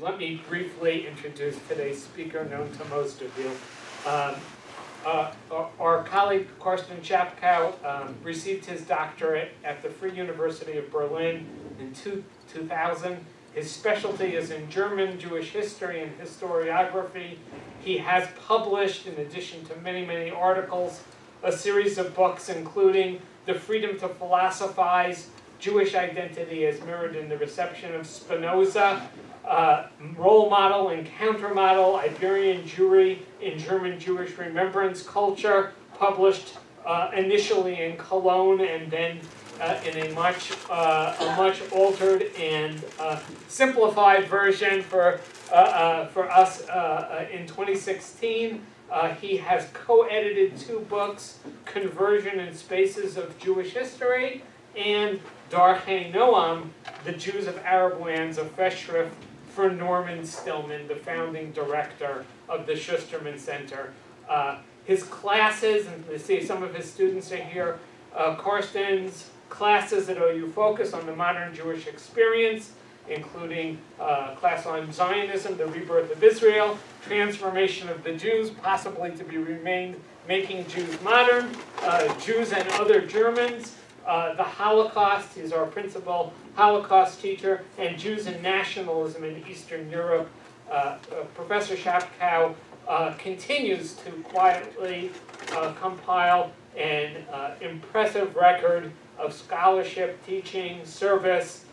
Let me briefly introduce today's speaker, known to most of you. Our colleague, Carsten Schapkow, received his doctorate at the Free University of Berlin in 2000. His specialty is in German Jewish history and historiography. He has published, in addition to many, many articles, a series of books including The Freedom to Philosophize, Jewish Identity as Mirrored in the Reception of Spinoza, Role Model and Countermodel, Iberian Jewry in German Jewish Remembrance Culture, published initially in Cologne and then in a much altered and simplified version for us in 2016. He has co-edited 2 books, Conversion in Spaces of Jewish History and Darchei Noam, The Jews of Arab Lands, a Festschrift for Norman Stillman, the founding director of the Schusterman Center. His classes, and you see some of his students are here, Carsten's classes at OU focus on the modern Jewish experience, including class on Zionism, the rebirth of Israel, transformation of the Jews, possibly to be remained, making Jews modern, Jews and other Germans, the Holocaust, he's our principal Holocaust teacher, and Jews and nationalism in Eastern Europe. Professor Schapkow continues to quietly compile an impressive record of scholarship, teaching, service.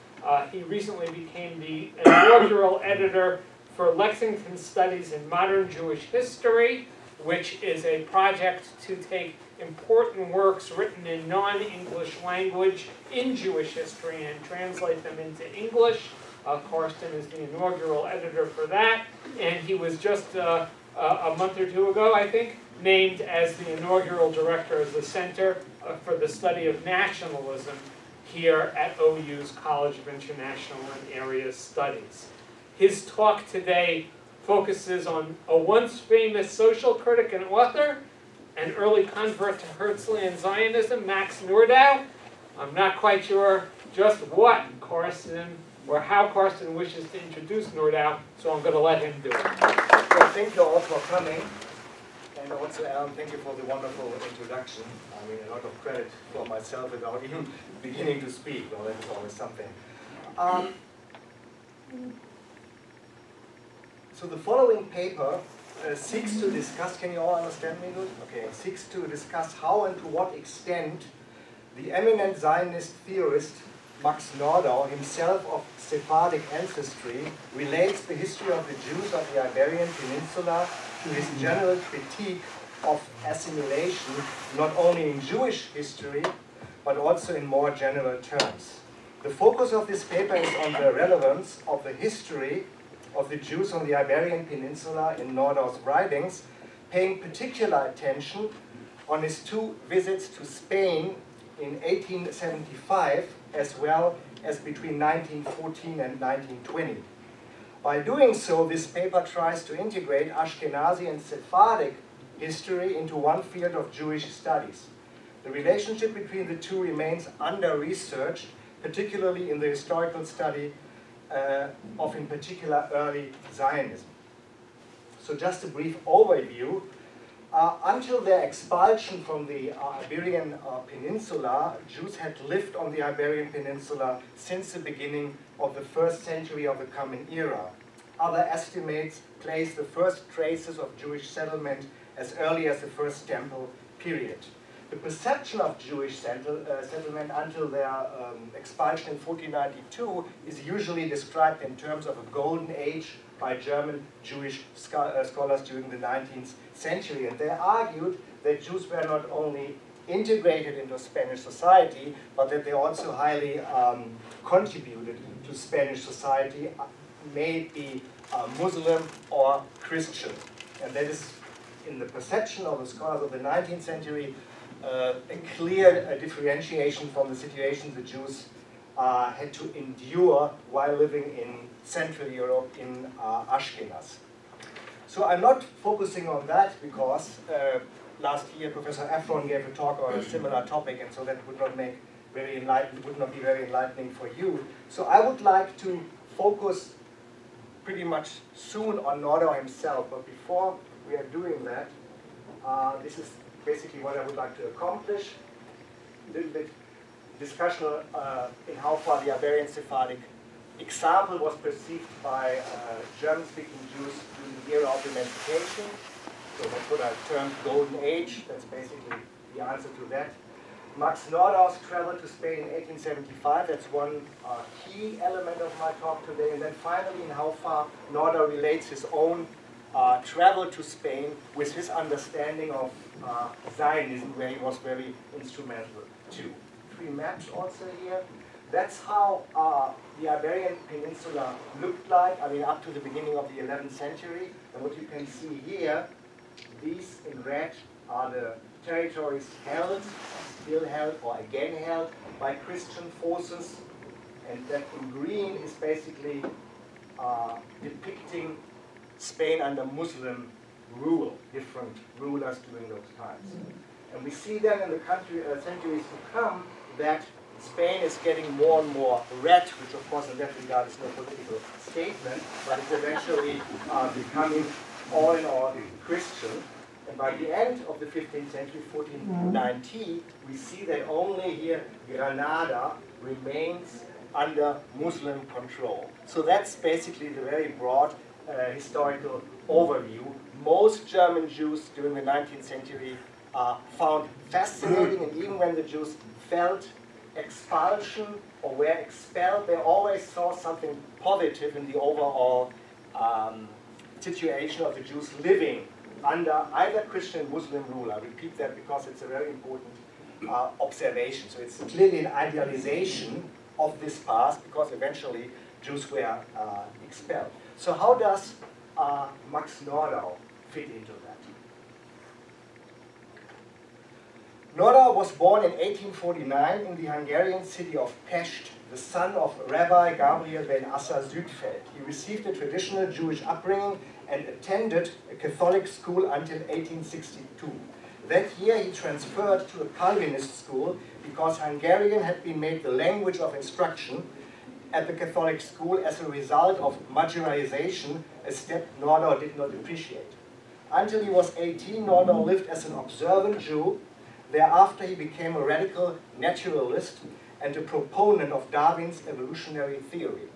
He recently became the inaugural editor for Lexington Studies in Modern Jewish History, which is a project to take important works written in non-English language in Jewish history and translate them into English. Carsten is the inaugural editor for that, and he was just a month or 2 ago, I think, named as the inaugural director of the Center for the Study of Nationalism here at OU's College of International and Area Studies. His talk today focuses on a once famous social critic and author, an early convert to Herzlian Zionism, Max Nordau. I'm not quite sure just what Carsten or how Carsten wishes to introduce Nordau, so I'm going to let him do it. Well, thank you all for coming. And also, Alan, thank you for the wonderful introduction. I mean, a lot of credit for myself without even beginning to speak. Well, that is always something. So the following paper seeks to discuss, can you all understand me good? Okay, seeks to discuss how and to what extent the eminent Zionist theorist Max Nordau, himself of Sephardic ancestry, relates the history of the Jews of the Iberian Peninsula to his general critique of assimilation, not only in Jewish history, but also in more general terms. The focus of this paper is on the relevance of the history of the Jews on the Iberian Peninsula in Nordau's writings, paying particular attention on his 2 visits to Spain in 1875, as well as between 1914 and 1920. By doing so, this paper tries to integrate Ashkenazi and Sephardic history into one field of Jewish studies. The relationship between the 2 remains under-researched, particularly in the historical study of, in particular, early Zionism. So just a brief overview. Until their expulsion from the Iberian Peninsula, Jews had lived on the Iberian Peninsula since the beginning of the 1st century of the Common Era. Other estimates place the first traces of Jewish settlement as early as the First Temple period. The perception of Jewish settlement until their expulsion in 1492 is usually described in terms of a golden age by German Jewish scholars during the 19th century. And they argued that Jews were not only integrated into Spanish society, but that they also highly contributed to Spanish society, may it be Muslim or Christian. And that is, in the perception of the scholars of the 19th century, a clear differentiation from the situation the Jews had to endure while living in Central Europe in Ashkenaz. So I'm not focusing on that because last year Professor Efron gave a talk on a similar topic, and so that would not be very enlightening for you. So I would like to focus pretty much soon on Nordau himself. But before we are doing that, this is basically what I would like to accomplish. A little bit discussion in how far the Iberian Sephardic example was perceived by German-speaking Jews during the era of emancipation. So that's what I termed Golden Age. That's basically the answer to that. Max Nordau's travel to Spain in 1875, that's one key element of my talk today. And then finally, in how far Nordau relates his own travel to Spain with his understanding of Zionism, where he was very instrumental too. 3 maps also here. That's how the Iberian Peninsula looked like, I mean, up to the beginning of the 11th century. And what you can see here, these in red are the territories held, still held, or again held by Christian forces. And that in green is basically depicting Spain under Muslim rule, different rulers during those times. And we see then in the centuries to come that Spain is getting more and more red, which of course in that regard is no political statement, but it's eventually becoming all in all Christian. And by the end of the 15th century, 1490, we see that only here Granada remains under Muslim control. So that's basically the very broad historical overview. Most German Jews during the 19th century found fascinating, and even when the Jews felt expulsion or were expelled, they always saw something positive in the overall situation of the Jews living under either Christian or Muslim rule. I repeat that because it's a very important observation. So it's clearly an idealization of this past, because eventually Jews were expelled. So how does Max Nordau fit into that? Nordau was born in 1849 in the Hungarian city of Pest, the son of Rabbi Gabriel ben Assa Südfeld. He received a traditional Jewish upbringing and attended a Catholic school until 1862. That year he transferred to a Calvinist school because Hungarian had been made the language of instruction at the Catholic school as a result of Magyarization, a step Nordau did not appreciate. Until he was 18, Nordau lived as an observant Jew. Thereafter he became a radical naturalist and a proponent of Darwin's evolutionary theory.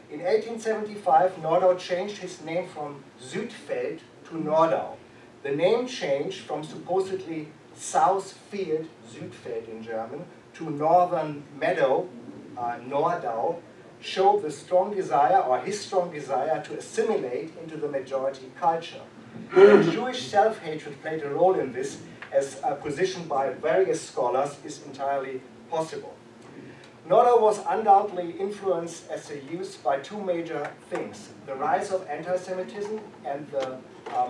In 1875, Nordau changed his name from Südfeld to Nordau. The name change from supposedly South Field, Südfeld in German, to Northern Meadow, Nordau, showed the strong desire, or his strong desire, to assimilate into the majority culture. Jewish self-hatred played a role in this, as positioned by various scholars, is entirely possible. Nordau was undoubtedly influenced as a youth by 2 major things: the rise of anti-Semitism and the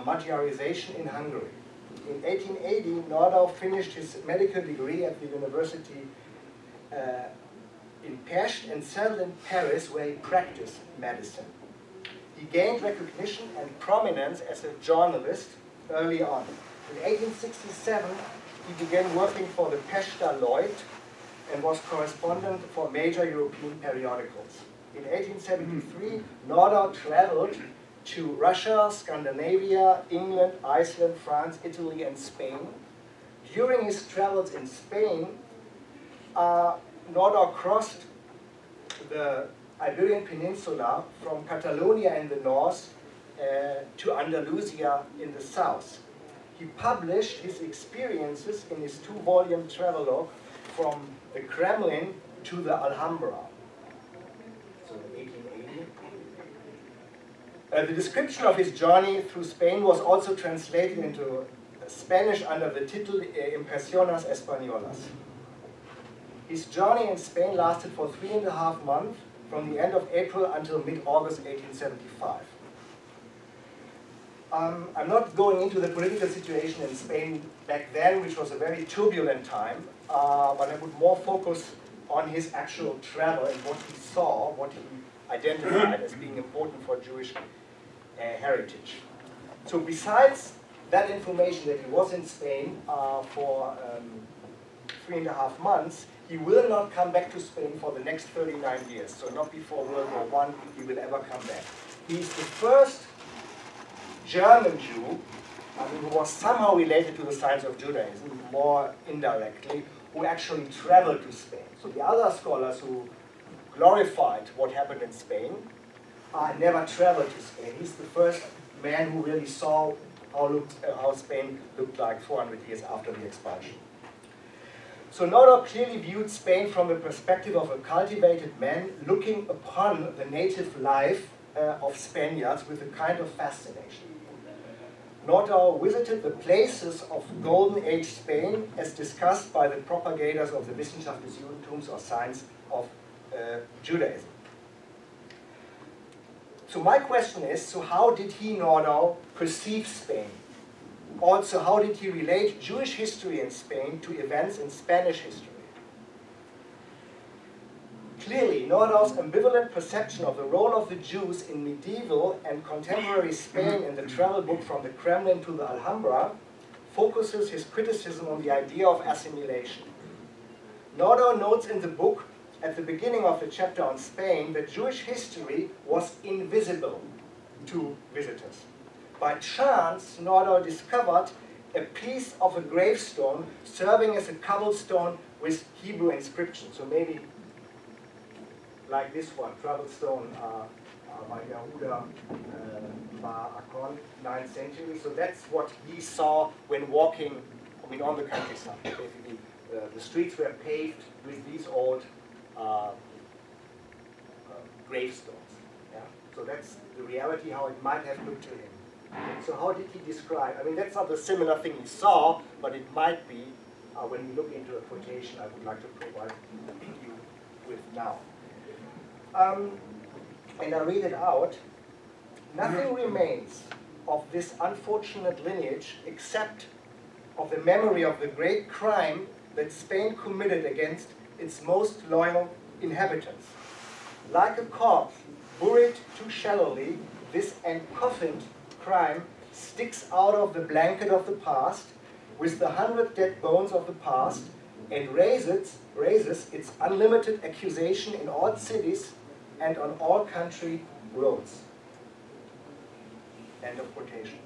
Magyarization in Hungary. In 1880, Nordau finished his medical degree at the university in Pest and settled in Paris, where he practiced medicine. He gained recognition and prominence as a journalist early on. In 1867, he began working for the Pester Lloyd and was correspondent for major European periodicals. In 1873, Nordau traveled to Russia, Scandinavia, England, Iceland, France, Italy, and Spain. During his travels in Spain, Nordau crossed the Iberian Peninsula from Catalonia in the north to Andalusia in the south. He published his experiences in his 2-volume travelogue From the Kremlin to the Alhambra, so 1880. The description of his journey through Spain was also translated into Spanish under the title Impresiones Españolas. His journey in Spain lasted for 3.5 months, from the end of April until mid-August 1875. I'm not going into the political situation in Spain back then, which was a very turbulent time, but I would more focus on his actual travel and what he saw, what he identified as being important for Jewish heritage. So besides that information that he was in Spain for 3.5 months, he will not come back to Spain for the next 39 years. So not before World War I he will ever come back. He's the first German Jew, who was somehow related to the science of Judaism, more indirectly, who actually traveled to Spain. So the other scholars who glorified what happened in Spain never traveled to Spain. He's the first man who really saw how Spain looked like 400 years after the expulsion. So Nordau clearly viewed Spain from the perspective of a cultivated man looking upon the native life of Spaniards with a kind of fascination. Nordau visited the places of Golden Age Spain as discussed by the propagators of the Wissenschaft des Judentums or science of Judaism. So my question is, so how did he, Nordau, perceive Spain? Also, how did he relate Jewish history in Spain to events in Spanish history? Clearly, Nordau's ambivalent perception of the role of the Jews in medieval and contemporary Spain in the travel book From the Kremlin to the Alhambra focuses his criticism on the idea of assimilation. Nordau notes in the book, at the beginning of the chapter on Spain, that Jewish history was invisible to visitors. By chance, Nordau discovered a piece of a gravestone serving as a cobblestone with Hebrew inscription. So maybe like this one, travel stone by Yehuda Bar Akon, 9th century. So that's what he saw when walking, on the countryside. Basically, the streets were paved with these old gravestones. Yeah? So that's the reality, how it might have looked to him. So how did he describe? That's not a similar thing he saw, but it might be when we look into a quotation I would like to provide you with now. And I read it out. Nothing remains of this unfortunate lineage except of the memory of the great crime that Spain committed against its most loyal inhabitants. Like a corpse buried too shallowly, this encoffined crime sticks out of the blanket of the past with the 100 dead bones of the past and raises its unlimited accusation in all cities and on all country roads. End of quotation.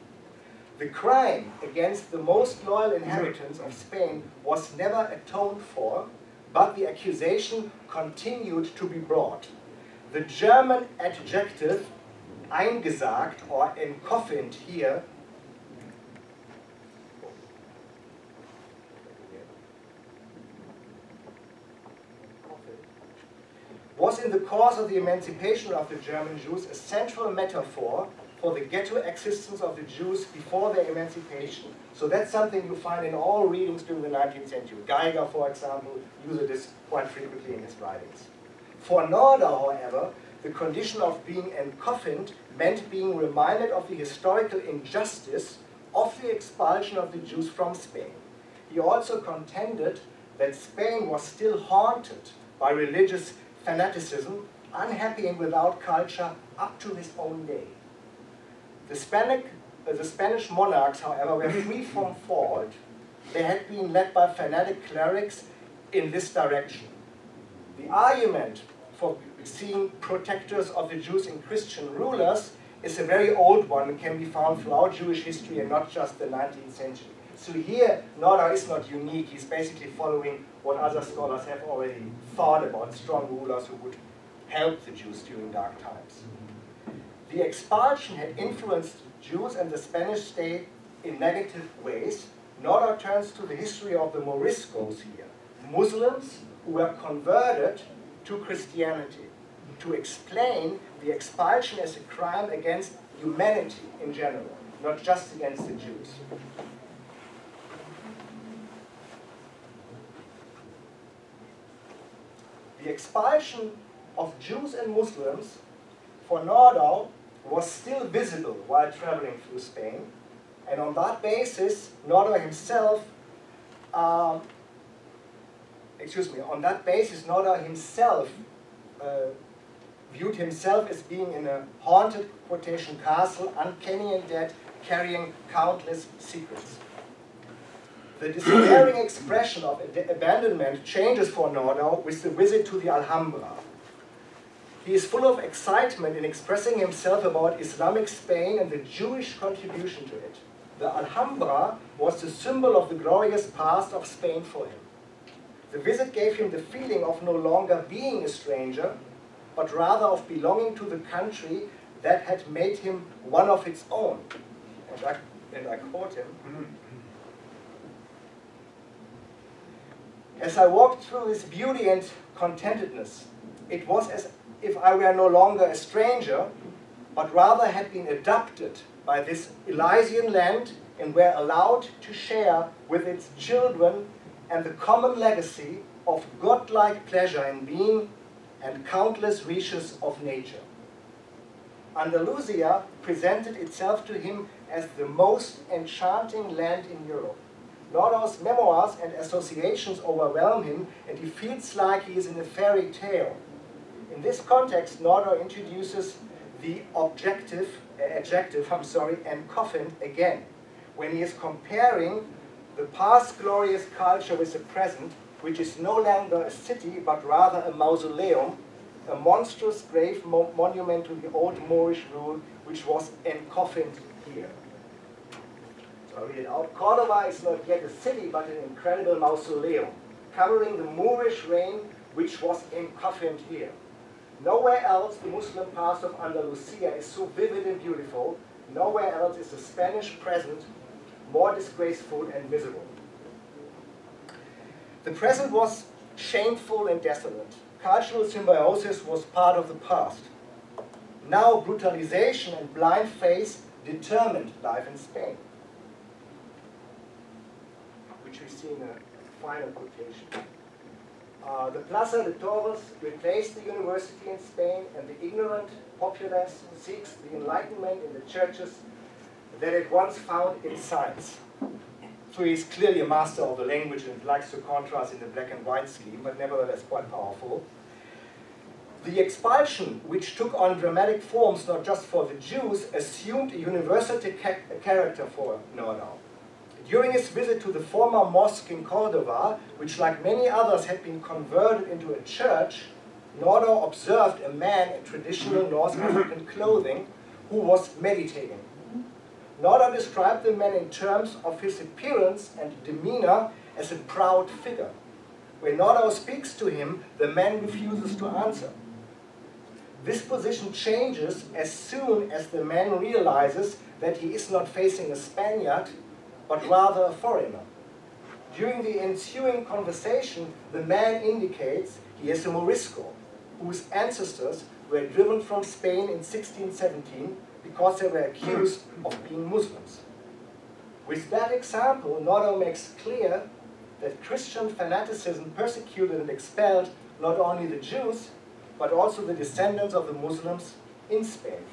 The crime against the most loyal inhabitants of Spain was never atoned for, but the accusation continued to be brought. The German adjective eingesagt or encoffined here was in the course of the emancipation of the German Jews a central metaphor for the ghetto existence of the Jews before their emancipation. So that's something you find in all readings during the 19th century. Geiger, for example, uses this quite frequently in his writings. For Nordau, however, the condition of being encoffined meant being reminded of the historical injustice of the expulsion of the Jews from Spain. He also contended that Spain was still haunted by religious fanaticism, unhappy and without culture up to his own day. The Spanish monarchs, however, were free from fault. They had been led by fanatic clerics in this direction. The argument for seeing protectors of the Jews in Christian rulers is a very old one and can be found throughout Jewish history and not just the 19th century. So here, Nordau is not unique. He's basically following what other scholars have already thought about strong rulers who would help the Jews during dark times. The expulsion had influenced Jews and the Spanish state in negative ways. Nordau turns to the history of the Moriscos here, Muslims who were converted to Christianity, to explain the expulsion as a crime against humanity in general, not just against the Jews. The expulsion of Jews and Muslims for Nordau was still visible while traveling through Spain, and on that basis, Nordau himself, viewed himself as being in a haunted quotation castle, uncanny and dead, carrying countless secrets. The despairing expression of abandonment changes for Nordau with the visit to the Alhambra. He is full of excitement in expressing himself about Islamic Spain and the Jewish contribution to it. The Alhambra was the symbol of the glorious past of Spain for him. The visit gave him the feeling of no longer being a stranger, but rather of belonging to the country that had made him one of its own. And I quote him, "As I walked through this beauty and contentedness, it was as if I were no longer a stranger, but rather had been adopted by this Elysian land and were allowed to share with its children and the common legacy of godlike pleasure in being and countless riches of nature." Andalusia presented itself to him as the most enchanting land in Europe. Nordau's memoirs and associations overwhelm him, and he feels like he is in a fairy tale. In this context, Nordau introduces the adjective, encoffined again, when he is comparing the past glorious culture with the present, which is no longer a city, but rather a mausoleum, a monstrous grave monument to the old Moorish rule, which was encoffined here. So I read it out. Cordoba is not yet a city, but an incredible mausoleum, covering the Moorish reign, which was encoffined here. Nowhere else the Muslim past of Andalusia is so vivid and beautiful. Nowhere else is the Spanish present more disgraceful and visible. The present was shameful and desolate. Cultural symbiosis was part of the past. Now brutalization and blind faith determined life in Spain, which we see in a final quotation. The Plaza de Toros replaced the university in Spain, and the ignorant populace seeks the enlightenment in the churches that it once found in science. So he's clearly a master of the language and likes to contrast in the black and white scheme, but nevertheless quite powerful. The expulsion, which took on dramatic forms not just for the Jews, assumed a university character for Nordau. During his visit to the former mosque in Córdoba, which like many others had been converted into a church, Nordau observed a man in traditional North African clothing who was meditating. Nordau described the man in terms of his appearance and demeanor as a proud figure. When Nordau speaks to him, the man refuses to answer. This position changes as soon as the man realizes that he is not facing a Spaniard, but rather a foreigner. During the ensuing conversation, the man indicates he is a Morisco, whose ancestors were driven from Spain in 1617 because they were accused of being Muslims. With that example, Nordau makes clear that Christian fanaticism persecuted and expelled not only the Jews, but also the descendants of the Muslims in Spain.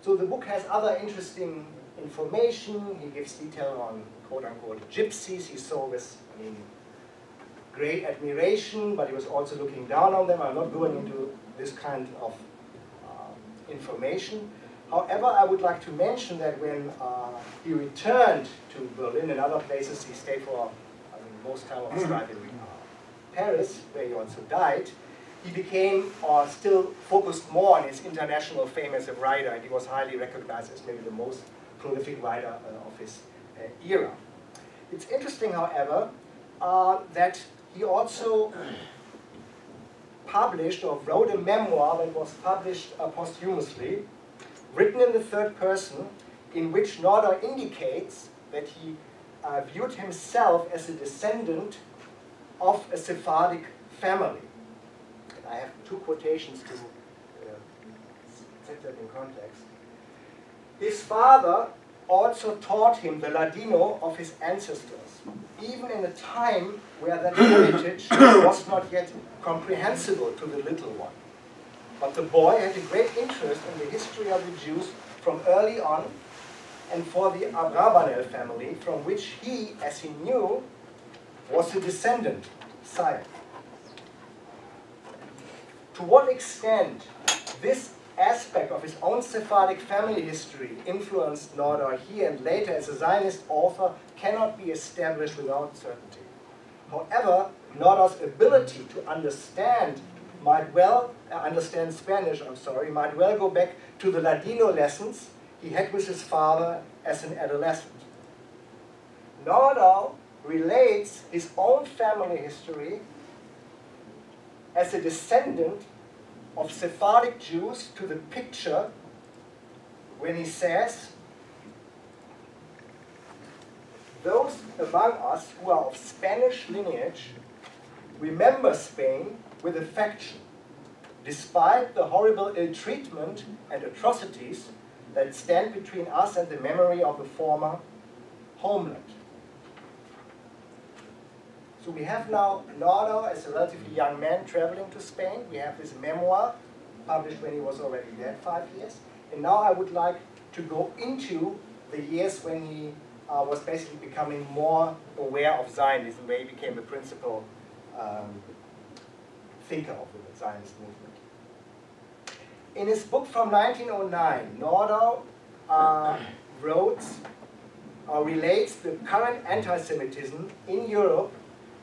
So the book has other interesting information. He gives detail on quote-unquote gypsies he saw with great admiration, but he was also looking down on them. I'm not going into this kind of information. However, I would like to mention that when he returned to Berlin and other places, he stayed for most time of his life in Paris, where he also died. He became, or still focused more on his international fame as a writer, and he was highly recognized as maybe the most prolific writer of his era. It's interesting, however, that he also published or wrote a memoir that was published posthumously, written in the third person, in which Nordau indicates that he viewed himself as a descendant of a Sephardic family. I have two quotations to set that in context. His father also taught him the Ladino of his ancestors, even in a time where that heritage was not yet comprehensible to the little one. But the boy had a great interest in the history of the Jews from early on, and for the Abravanel family, from which he, as he knew, was a descendant, sire. To what extent this aspect of his own Sephardic family history influenced Nordau here and later as a Zionist author cannot be established without certainty. However, Nordau's ability to understand Spanish, might well go back to the Ladino lessons he had with his father as an adolescent. Nordau relates his own family history as a descendant of Sephardic Jews to the picture when he says, "Those among us who are of Spanish lineage remember Spain with affection, despite the horrible ill-treatment and atrocities that stand between us and the memory of the former homeland." So we have now Nordau as a relatively young man traveling to Spain. We have his memoir, published when he was already dead 5 years. And now I would like to go into the years when he was basically becoming more aware of Zionism, where he became the principal thinker of the Zionist movement. In his book from 1909, Nordau relates the current anti-Semitism in Europe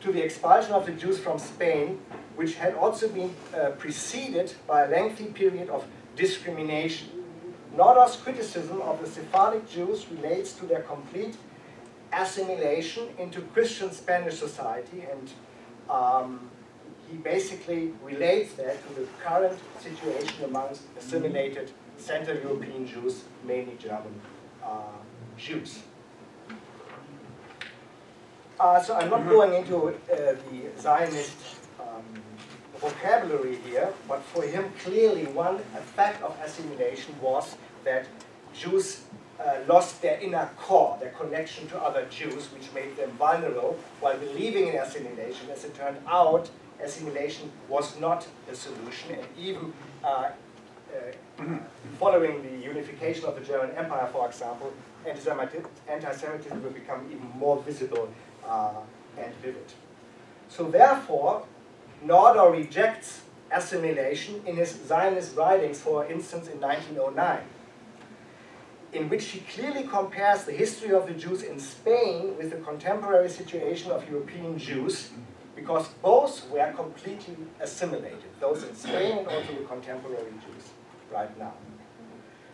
to the expulsion of the Jews from Spain, which had also been preceded by a lengthy period of discrimination. Nordau's criticism of the Sephardic Jews relates to their complete assimilation into Christian Spanish society, and he basically relates that to the current situation amongst assimilated Central European Jews, mainly German Jews. So I'm not going into the Zionist vocabulary here, but for him clearly one effect of assimilation was that Jews lost their inner core, their connection to other Jews, which made them vulnerable while believing in assimilation. As it turned out, assimilation was not a solution, and even following the unification of the German Empire, for example, anti-Semitism will become even more visible and vivid. So therefore, Nordau rejects assimilation in his Zionist writings, for instance in 1909, in which he clearly compares the history of the Jews in Spain with the contemporary situation of European Jews, because both were completely assimilated, those in Spain and also the contemporary Jews right now.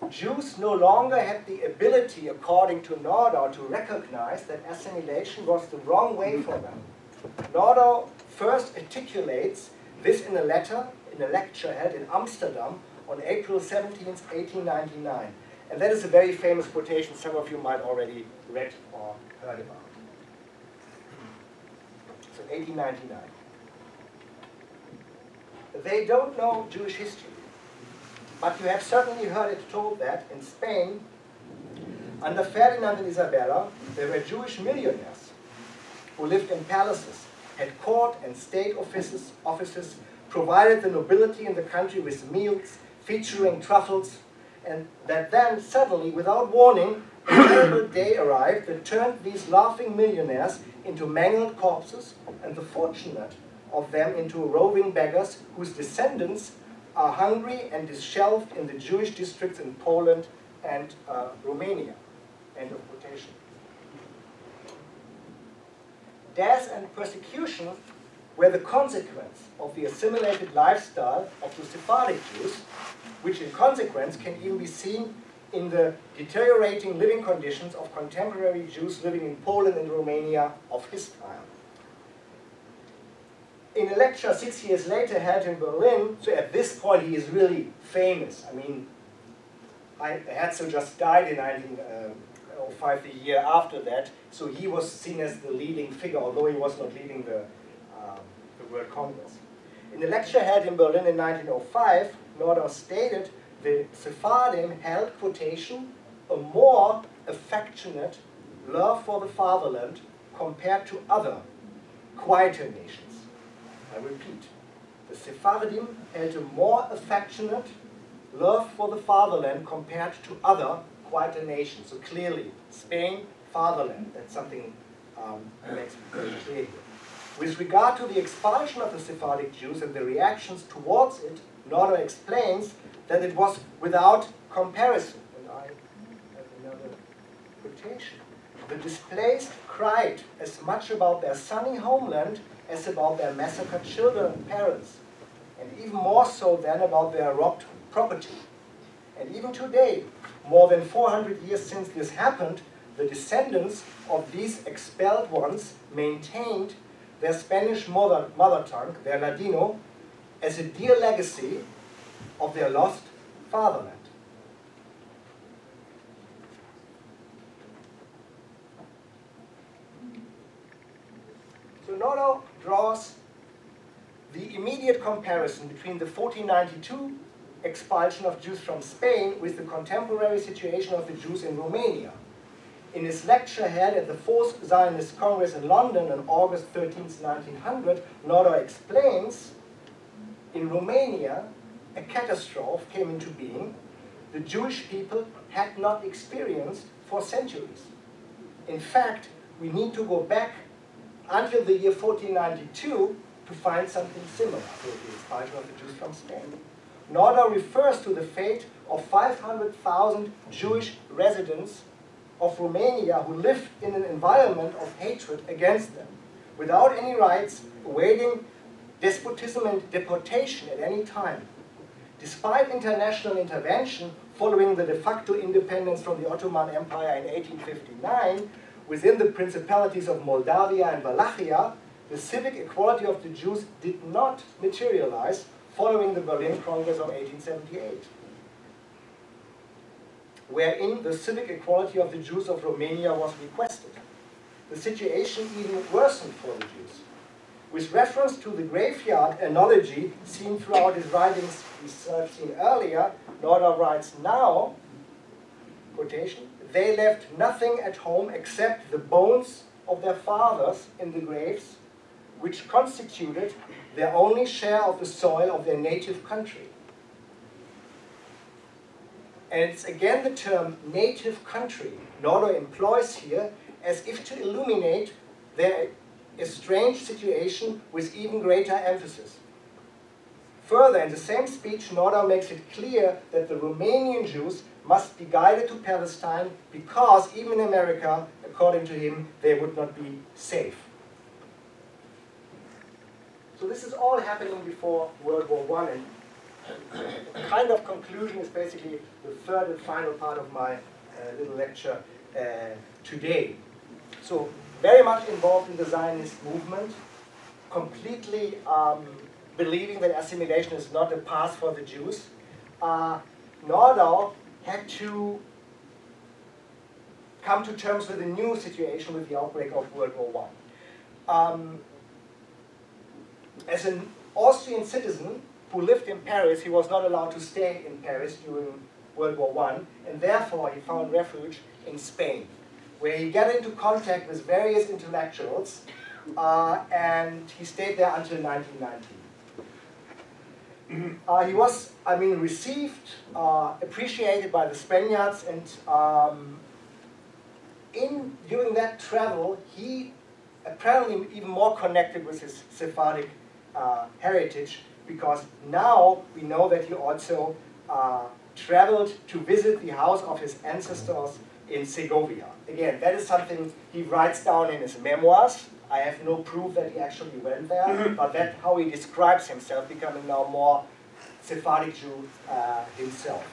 Jews no longer had the ability, according to Nordau, to recognize that assimilation was the wrong way for them. Nordau first articulates this in a lecture held in Amsterdam on April 17, 1899. And that is a very famous quotation some of you might already read or heard about. So 1899. They don't know Jewish history, but you have certainly heard it told that in Spain, under Ferdinand and Isabella, there were Jewish millionaires who lived in palaces, had court and state offices, provided the nobility in the country with meals featuring truffles, and that then suddenly, without warning, a terrible day arrived that turned these laughing millionaires into mangled corpses, and the fortunate of them into roving beggars whose descendants are hungry and disheveled in the Jewish districts in Poland and Romania. End of quotation. Death and persecution were the consequence of the assimilated lifestyle of the Sephardic Jews, which in consequence can even be seen in the deteriorating living conditions of contemporary Jews living in Poland and Romania of his time. In a lecture 6 years later held in Berlin, so at this point he is really famous. I mean, Herzl just died in 1905, the year after that, so he was seen as the leading figure, although he was not leading the World Congress. In a lecture held in Berlin in 1905, Nordau stated the Sephardim held, quotation, a more affectionate love for the fatherland compared to other quieter nations. I repeat, the Sephardim held a more affectionate love for the fatherland compared to other quieter nations. So clearly, Spain, fatherland, that's something that makes very clear here. With regard to the expulsion of the Sephardic Jews and the reactions towards it Nordau explains that it was without comparison. And I have another quotation. The displaced cried as much about their sunny homeland as about their massacred children and parents, and even more so than about their robbed property. And even today, more than 400 years since this happened, the descendants of these expelled ones maintained their Spanish mother tongue, their Ladino, as a dear legacy of their lost fatherland. So Nordau draws the immediate comparison between the 1492 expulsion of Jews from Spain with the contemporary situation of the Jews in Romania. In his lecture held at the Fourth Zionist Congress in London on August 13, 1900, Nordau explains, in Romania, a catastrophe came into being the Jewish people had not experienced for centuries. In fact, we need to go back until the year 1492 to find something similar to the expulsion of the Jews from Spain. Nordau refers to the fate of 500,000 Jewish residents of Romania who lived in an environment of hatred against them, without any rights, awaiting despotism and deportation at any time. Despite international intervention following the de facto independence from the Ottoman Empire in 1859, within the principalities of Moldavia and Wallachia, the civic equality of the Jews did not materialize following the Berlin Congress of 1878, wherein the civic equality of the Jews of Romania was requested. The situation even worsened for the Jews. With reference to the graveyard analogy seen throughout his writings we've seen earlier, Nordau writes now, quotation, they left nothing at home except the bones of their fathers in the graves, which constituted their only share of the soil of their native country. And it's again the term native country Nordau employs here as if to illuminate their estranged situation with even greater emphasis. Further, in the same speech, Nordau makes it clear that the Romanian Jews must be guided to Palestine because even in America, according to him, they would not be safe. So this is all happening before World War I, and the kind of conclusion is basically the third and final part of my little lecture today. So very much involved in the Zionist movement, completely believing that assimilation is not a path for the Jews. Nordau had to come to terms with a new situation with the outbreak of World War I. As an Austrian citizen who lived in Paris, he was not allowed to stay in Paris during World War I, and therefore he found refuge in Spain, where he got into contact with various intellectuals, and he stayed there until 1919. He was, received, appreciated by the Spaniards, and during that travel, he apparently even more connected with his Sephardic heritage, because now we know that he also traveled to visit the house of his ancestors in Segovia. Again, that is something he writes down in his memoirs. I have no proof that he actually went there, but that's how he describes himself, becoming now more Sephardic Jew himself.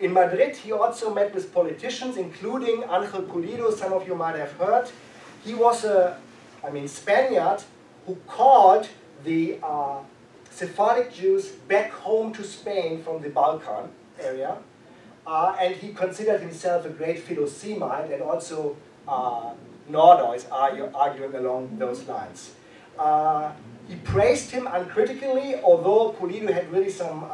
In Madrid, he also met with politicians, including Angel Pulido, some of you might have heard. He was a Spaniard who called the Sephardic Jews back home to Spain from the Balkan area, and he considered himself a great Philosemite, and also Nordau is arguing along those lines. He praised him uncritically, although Pulido had really some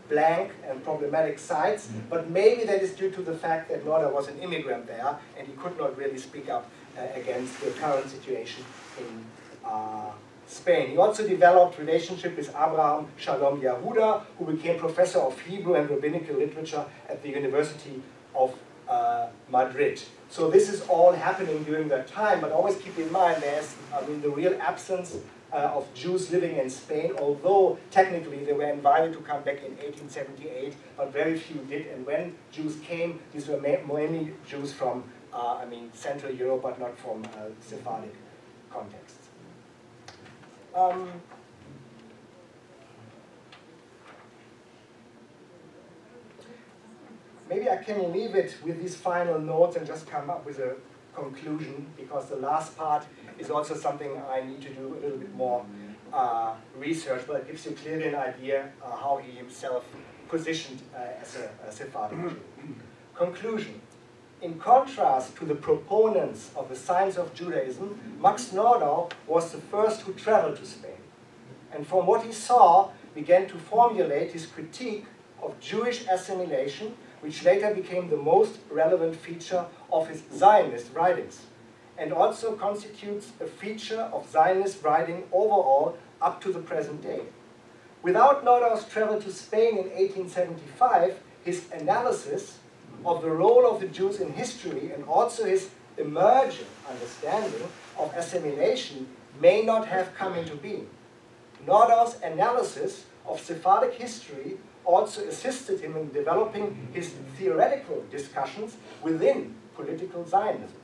blank and problematic sides, but maybe that is due to the fact that Nordau was an immigrant there, and he could not really speak up against the current situation in Spain. He also developed relationship with Abraham Shalom Yehuda, who became professor of Hebrew and rabbinical literature at the University of Madrid. So this is all happening during that time, but always keep in mind there's the real absence of Jews living in Spain, although technically they were invited to come back in 1878, but very few did. And when Jews came, these were mainly Jews from, Central Europe, but not from Sephardic contexts. Maybe I can leave it with these final notes and just come up with a conclusion, because the last part is also something I need to do a little bit more research, but it gives you clearly an idea how he himself positioned as a Sephardic Jew. Conclusion. In contrast to the proponents of the science of Judaism, Max Nordau was the first who traveled to Spain, and from what he saw began to formulate his critique of Jewish assimilation, which later became the most relevant feature of his Zionist writings, and also constitutes a feature of Zionist writing overall up to the present day. Without Nordau's travel to Spain in 1875, his analysis of the role of the Jews in history and also his emergent understanding of assimilation may not have come into being. Nordau's analysis of Sephardic history also assisted him in developing his theoretical discussions within political Zionism.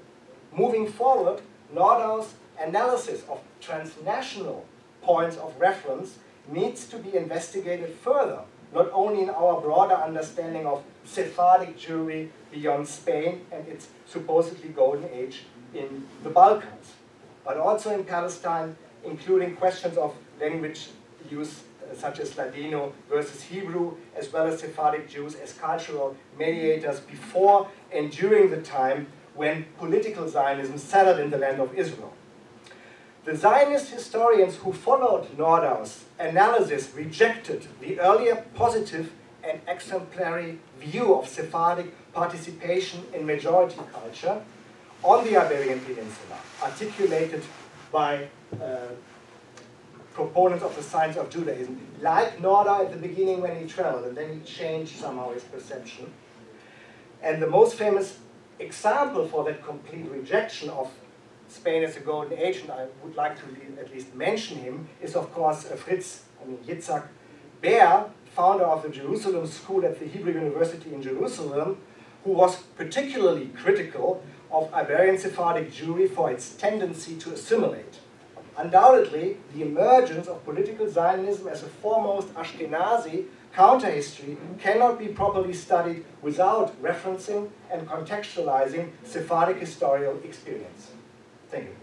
Moving forward, Nordau's analysis of transnational points of reference needs to be investigated further, not only in our broader understanding of Sephardic Jewry beyond Spain and its supposedly golden age in the Balkans, but also in Palestine, including questions of language use such as Ladino versus Hebrew, as well as Sephardic Jews as cultural mediators before and during the time when political Zionism settled in the land of Israel. The Zionist historians who followed Nordau's analysis rejected the earlier positive and exemplary view of Sephardic participation in majority culture on the Iberian Peninsula, articulated by proponents of the science of Judaism, like Nordau at the beginning when he traveled, and then he changed somehow his perception. And the most famous example for that complete rejection of Spain as a golden age, and I would like to at least mention him, is of course Yitzhak Beer, founder of the Jerusalem School at the Hebrew University in Jerusalem, who was particularly critical of Iberian Sephardic Jewry for its tendency to assimilate. Undoubtedly, the emergence of political Zionism as a foremost Ashkenazi counterhistory cannot be properly studied without referencing and contextualizing Sephardic historical experience. Thank you.